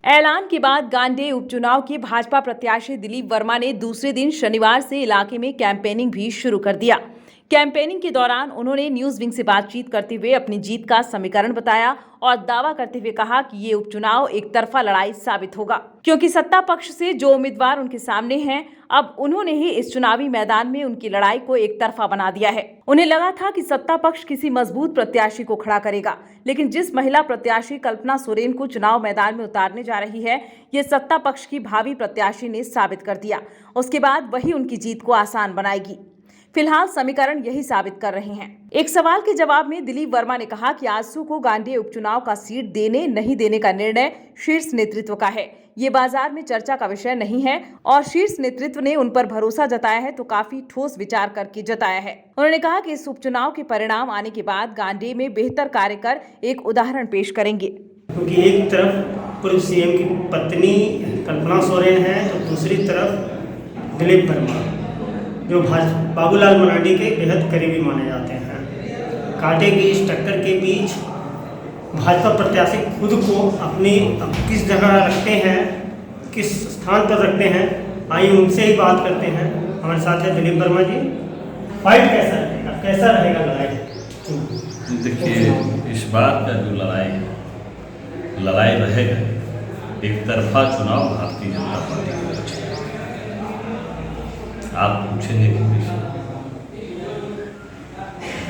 ऐलान के बाद गांडेय उपचुनाव के भाजपा प्रत्याशी दिलीप वर्मा ने दूसरे दिन शनिवार से इलाके में कैंपेनिंग भी शुरू कर दिया। कैंपेनिंग के दौरान उन्होंने न्यूज विंग से बातचीत करते हुए अपनी जीत का समीकरण बताया और दावा करते हुए कहा कि ये उपचुनाव एक तरफा लड़ाई साबित होगा, क्योंकि सत्ता पक्ष से जो उम्मीदवार उनके सामने हैं, अब उन्होंने ही इस चुनावी मैदान में उनकी लड़ाई को एक तरफा बना दिया है। उन्हें लगा था कि सत्ता पक्ष किसी मजबूत प्रत्याशी को खड़ा करेगा, लेकिन जिस महिला प्रत्याशी कल्पना सोरेन को चुनाव मैदान में उतारने जा रही है, ये सत्ता पक्ष की भावी प्रत्याशी ने साबित कर दिया। उसके बाद वही उनकी जीत को आसान बनाएगी। फिलहाल समीकरण यही साबित कर रहे हैं। एक सवाल के जवाब में दिलीप वर्मा ने कहा कि आजसू को गांडेय उपचुनाव का सीट देने नहीं देने का निर्णय शीर्ष नेतृत्व का है। ये बाजार में चर्चा का विषय नहीं है और शीर्ष नेतृत्व ने उन पर भरोसा जताया है तो काफी ठोस विचार करके जताया है। उन्होंने कहा कि इस उपचुनाव के परिणाम आने के बाद गांडेय में बेहतर कार्य कर एक उदाहरण पेश करेंगे। क्योंकि एक तरफ पूर्व सीएम की पत्नी कल्पना सोरेन है तो दूसरी तरफ दिलीप वर्मा, जो बाबूलाल मरांडी के बेहद करीबी माने जाते हैं। कांटे की इस टक्कर के बीच भाजपा प्रत्याशी खुद को अपनी किस जगह रखते हैं, किस स्थान पर रखते हैं, आइए उनसे ही बात करते हैं। हमारे साथ है दिलीप वर्मा जी। फाइट कैसा रहेगा लड़ाई? देखिए, इस बार का जो लड़ाई रहेगा, एक तरफा चुनाव भारतीय जनता पार्टी को बचेगा। आप पूछेंगे कि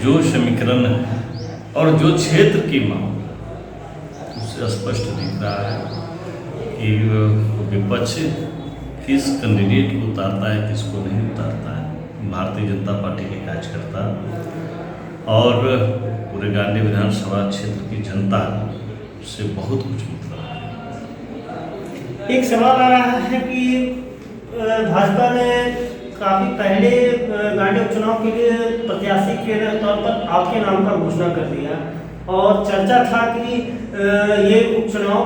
जो समीकरण है और जो क्षेत्र की मांग, उससे स्पष्ट दिख रहा है कि विपक्ष किस कैंडिडेट को उतारता है, किसको नहीं उतारता है। भारतीय जनता पार्टी के कार्यकर्ता और पूरे गांडेय विधानसभा क्षेत्र की जनता से बहुत कुछ मतलब है। एक सवाल आ रहा है कि भाजपा ने काफी पहले गांडेय उपचुनाव के लिए प्रत्याशी के तौर पर आपके नाम का घोषणा कर दिया और चर्चा था कि ये उपचुनाव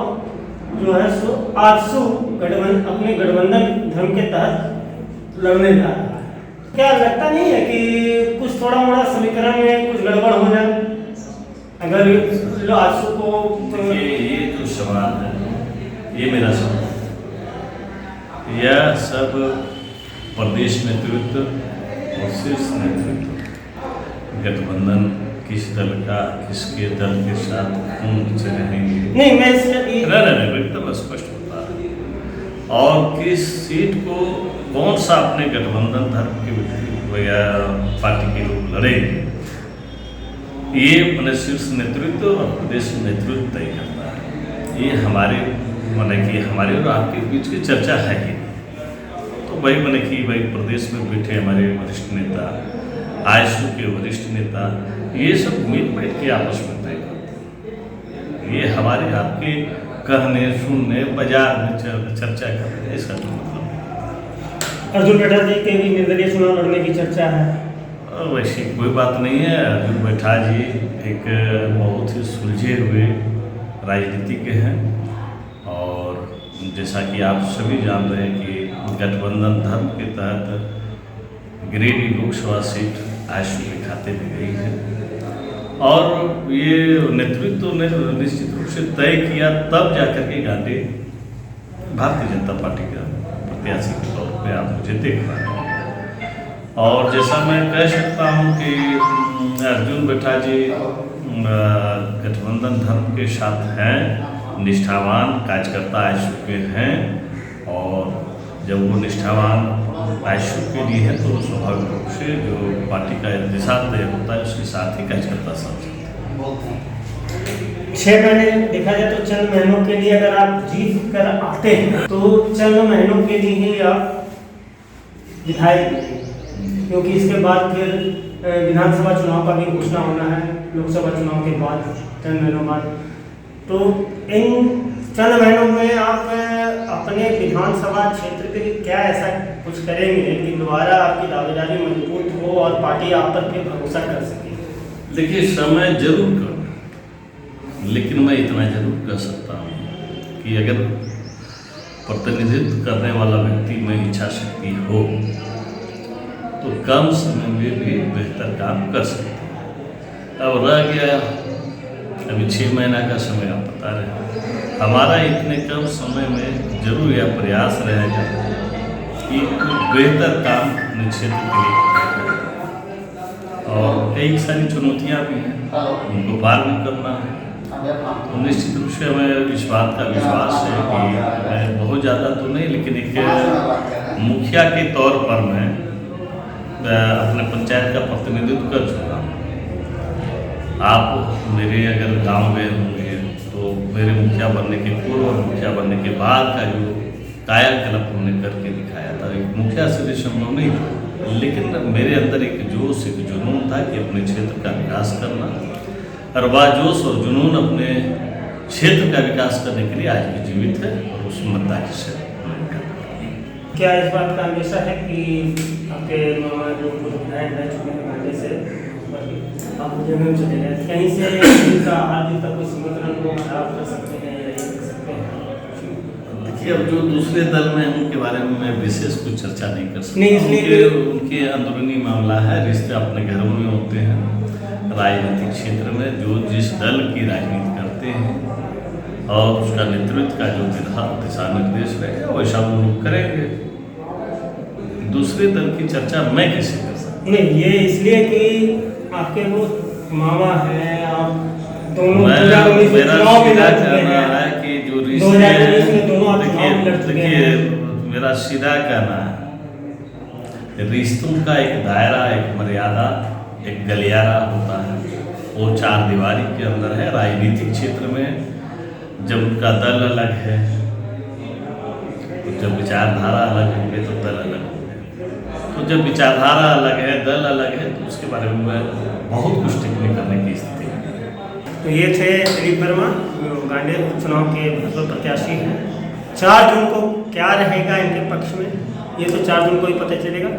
जो है सो आजसू अपने गठबंधन धर्म के तहत लड़ने जा रहा है। क्या लगता नहीं है कि कुछ थोड़ा मोड़ा समीकरण में कुछ गड़बड़ हो जाए अगर आजसू को? ये जो सवाल है, ये मेरा सवाल है। यह सब प्रदेश नेतृत्व और शीर्ष नेतृत्व गठबंधन किस दल का, किसके दल के साथ कौन से रहेंगे, नहीं मैं नहीं एकदम स्पष्ट होता है। और किस सीट को कौन सा अपने गठबंधन धर्म के या पार्टी के लोग लड़ेंगे, ये अपने शीर्ष नेतृत्व और प्रदेश नेतृत्व तय करता है। ये हमारे हमारे और आपके बीच की चर्चा है कि तो वही भाई प्रदेश में बैठे हमारे वरिष्ठ नेता, आजसू के वरिष्ठ नेता, ये सब मिल बैठ के आपस में तय करते हैं। ये हमारे आपके कहने सुनने बाजार में चर्चा करने इसका तो मतलब नहीं। अर्जुन बैठा जी के भी निर्दलीय चुनाव लड़ने की चर्चा है। वैसी कोई बात नहीं है। अर्जुन बैठा जी एक बहुत ही सुलझे हुए राजनीतिज्ञ हैं और जैसा कि आप सभी जान रहे हैं कि गठबंधन धर्म के तहत गिरिडीह लोकसभा सीट आजसू के खाते में गई है और ये नेतृत्व ने निश्चित रूप से तय किया, तब जाकर के गांडेय भारतीय जनता पार्टी का प्रत्याशी के तौर पे आप मुझे देख रहे हैं। और जैसा मैं कह सकता हूँ कि अर्जुन बैठा जी गठबंधन धर्म के साथ हैं, निष्ठावान कार्यकर्ता आजसू के हैं और जब वो निष्ठावान आजसू के लिए है तो स्वाभाविक रूप से जो पार्टी का दिशा तय होता है उसके साथ ही कार्यकर्ता सब चलते हैं। 6 महीने देखा जाए तो चंद महीनों के लिए अगर आप जीत कर आते हैं तो चंद महीनों के लिए ही आप विधायक बने, क्योंकि इसके बाद फिर विधानसभा चुनाव का भी घोषणा होना है, लोकसभा चुनाव के बाद चंद महीनों बाद। तो इन चंद महीनों में आप अपने विधानसभा क्षेत्र के लिए क्या ऐसा कुछ करेंगे कि दोबारा आपकी दावेदारी मजबूत हो और पार्टी आप पर भी भरोसा कर सके? देखिए, समय जरूर कर, लेकिन मैं इतना जरूर कह सकता हूँ कि अगर प्रतिनिधित्व करने वाला व्यक्ति में इच्छा शक्ति हो तो कम समय में भी बेहतर काम कर सकते हैं। अब रह गया अभी 6 महीना का समय, आप बता रहे हैं। हमारा इतने कम समय में जरूर यह प्रयास रहेगा कि बेहतर काम अपने क्षेत्र के लिए करें। और कई सारी चुनौतियाँ भी हैं, उनको पार भी करना है। तो निश्चित रूप से हमें इस बात का विश्वास है कि मैं बहुत ज़्यादा तो नहीं, लेकिन एक मुखिया के तौर पर मैं अपने पंचायत का प्रतिनिधित्व कर चुका हूँ। आप मेरे अगर गांव गए होंगे तो मेरे मुखिया बनने के पूर्व और मुखिया बनने के बाद का जो कायाकल्प हमने करके दिखाया था, एक मुखिया से भी संभव नहीं था, लेकिन मेरे अंदर एक जोश, एक जुनून था कि अपने क्षेत्र का विकास करना, और वह जोश और जुनून अपने क्षेत्र का विकास करने के लिए आज भी जीवित है और उस मतदान से। क्या इस बात का हमेशा है कि आपके मामा जो विधायक रह चुके हैं पहले से, आप जमीन चले गए, कहीं से इनका आज तक कोई संगठन को खराब कर सकते हैं या ये कर सकते हैं? देखिए, अब जो दूसरे दल में उनके बारे में मैं विशेष कुछ चर्चा नहीं कर सकता। नहीं, इसलिए उनके अंदरूनी मामला है, रिश्ते अपने घरों में होते हैं। राजनीतिक क्षेत्र में जो जिस दल की राजनीति करते हैं और उसका नेतृत्व का जो दिशा निर्देश रहेगा वैसा वो लोग करेंगे। दूसरे दल की चर्चा मैं कैसे कर सकता? नहीं, ये इसलिए कि आपके वो मामा हैं, आप दोनों मेरा सीधा कहना है कि जो रिश्ते देखिए, मेरा सीधा कहना है, रिश्तों का एक दायरा, एक मर्यादा, एक गलियारा होता है, वो चार दीवारी के अंदर है। राजनीतिक क्षेत्र में जब उनका दल अलग है, तो जब विचारधारा अलग होंगे तो दल अलग होंगे, तो जब विचारधारा अलग है, दल अलग है, तो उसके बारे में बहुत कुछ टिप्पणी करने की स्थिति है। तो ये थे दिलीप वर्मा, गांडेर उपचुनाव के भाजपा प्रत्याशी हैं। 4 जून को क्या रहेगा इनके पक्ष में, ये तो 4 जून को ही पता चलेगा।